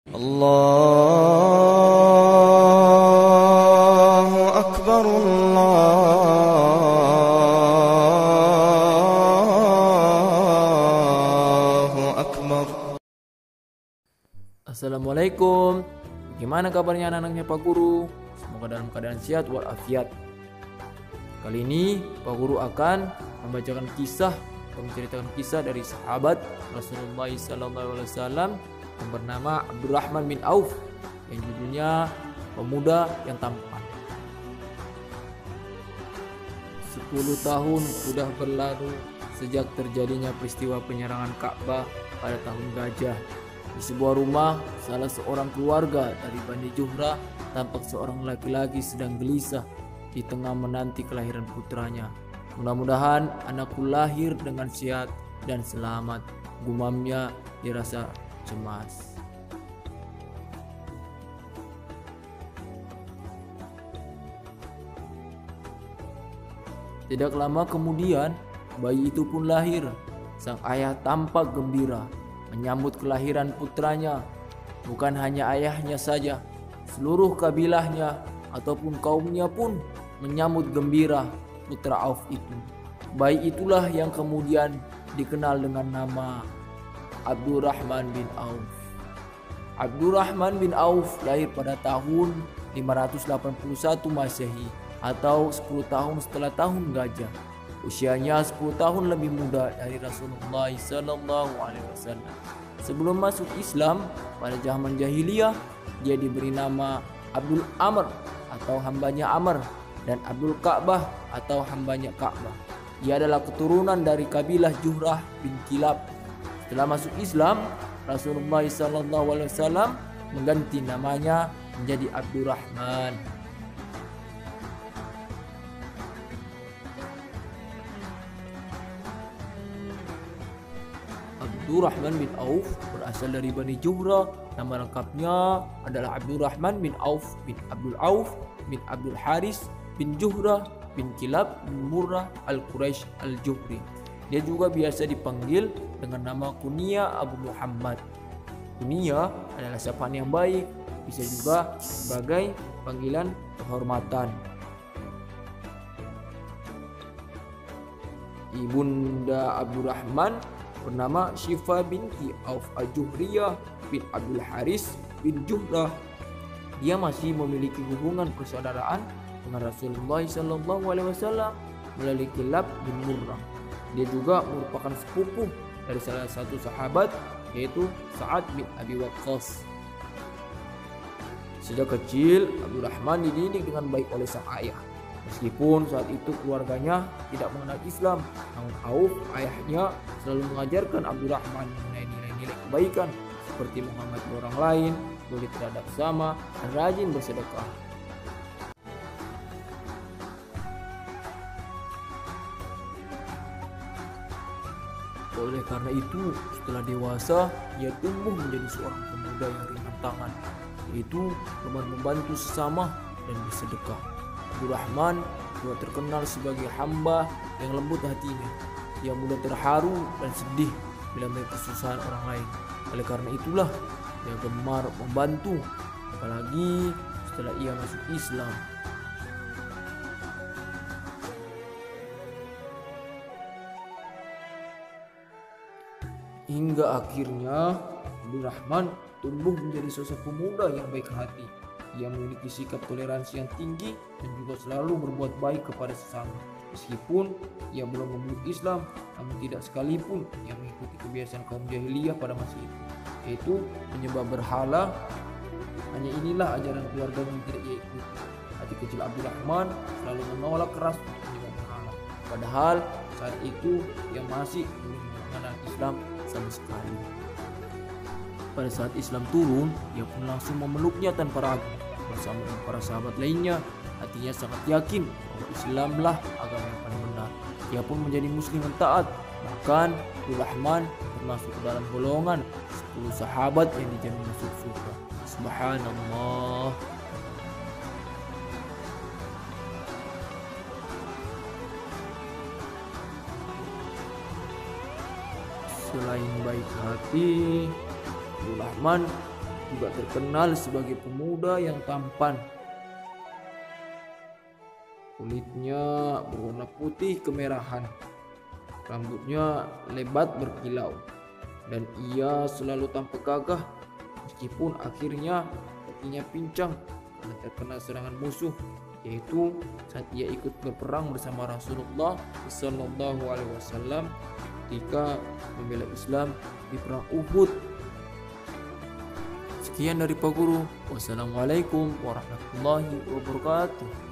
Allahu Akbar, Allahu Akbar. Assalamualaikum. Bagaimana kabarnya anak-anaknya Pak Guru? Semoga dalam keadaan sehat walafiat. Kali ini Pak Guru akan membacakan kisah atau menceritakan kisah dari sahabat Rasulullah SAW yang bernama Abdurrahman bin Auf, yang judulnya Pemuda yang Tampan. 10 tahun sudah berlalu sejak terjadinya peristiwa penyerangan Ka'bah pada tahun Gajah. Di sebuah rumah, salah seorang keluarga dari Bani Juhrah tampak seorang laki-laki sedang gelisah di tengah menanti kelahiran putranya. Mudah-mudahan anakku lahir dengan sehat dan selamat, gumamnya dirasa cemas. Tidak lama kemudian, bayi itu pun lahir. Sang ayah tampak gembira menyambut kelahiran putranya. Bukan hanya ayahnya saja, seluruh kabilahnya ataupun kaumnya pun menyambut gembira putra Auf itu. Bayi itulah yang kemudian dikenal dengan nama Abdurrahman bin Auf. Abdurrahman bin Auf lahir pada tahun 581 Masehi atau 10 tahun setelah tahun Gajah. Usianya 10 tahun lebih muda dari Rasulullah SAW. Sebelum masuk Islam pada zaman jahiliyah, dia diberi nama Abdul Amr atau hambanya Amr dan Abdul Ka'bah atau hambanya Ka'bah. Ia adalah keturunan dari kabilah Juhrah bin Kilab. Setelah masuk Islam, Rasulullah SAW mengganti namanya menjadi Abdurrahman. Abdurrahman bin Auf berasal dari Bani Juhrah. Nama lengkapnya adalah Abdurrahman bin Auf bin Abdul Auf bin Abdul Haris bin Juhrah bin Kilab bin Murrah al-Quraisy al-Juhri. Dia juga biasa dipanggil dengan nama kunia Abu Muhammad. Kunia adalah sapaan yang baik, bisa juga sebagai panggilan kehormatan. Ibunda Abdurrahman bernama Syifa binti Auf al-Juhriyah bin Abdul Haris bin Juhrah. Dia masih memiliki hubungan persaudaraan dengan Rasulullah SAW melalui Kilab bin Murrah. Dia juga merupakan sepupu dari salah satu sahabat, yaitu Sa'ad bin Abi Waqqas. Sejak kecil, Abdurrahman dididik dengan baik oleh sang ayah. Meskipun saat itu keluarganya tidak mengenal Islam, namun Auf, ayahnya, selalu mengajarkan Abdurrahman mengenai nilai-nilai kebaikan seperti menghormati orang lain, boleh terhadap sesama, dan rajin bersedekah. Oleh karena itu, setelah dewasa, ia tumbuh menjadi seorang pemuda yang ringan tangan, yaitu gemar membantu sesama dan bersedekah. Abdurrahman juga terkenal sebagai hamba yang lembut hatinya. Ia mudah terharu dan sedih bila melihat kesusahan orang lain. Oleh karena itulah, ia gemar membantu, apalagi setelah ia masuk Islam. Hingga akhirnya Abdurrahman tumbuh menjadi sosok pemuda yang baik hati. Ia memiliki sikap toleransi yang tinggi dan juga selalu berbuat baik kepada sesama. Meskipun ia belum memeluk Islam, namun tidak sekalipun ia mengikuti kebiasaan kaum jahiliyah pada masa itu, yaitu menyembah berhala. Hanya inilah ajaran keluarga yang tidak ia ikuti. Hati kecil Abdurrahman selalu menolak keras untuk menyembah berhala. Padahal saat itu ia masih belum mengenal Islam sama sekali. Pada saat Islam turun, ia pun langsung memeluknya tanpa ragu. Bersama dengan para sahabat lainnya, hatinya sangat yakin bahwa Islamlah agama yang paling benar. Ia pun menjadi muslim yang taat. Bahkan Abdurrahman termasuk dalam golongan 10 sahabat yang dijamin masuk surga. Subhanallah. Selain baik hati, Abdurrahman juga terkenal sebagai pemuda yang tampan. Kulitnya berwarna putih kemerahan, rambutnya lebat berkilau, dan ia selalu tampak gagah meskipun akhirnya kakinya pincang karena terkena serangan musuh, yaitu saat ia ikut berperang bersama Rasulullah Sallallahu Alaihi Wasallam ketika membela Islam di perang Uhud. Sekian dari Pak Guru. Wassalamualaikum warahmatullahi wabarakatuh.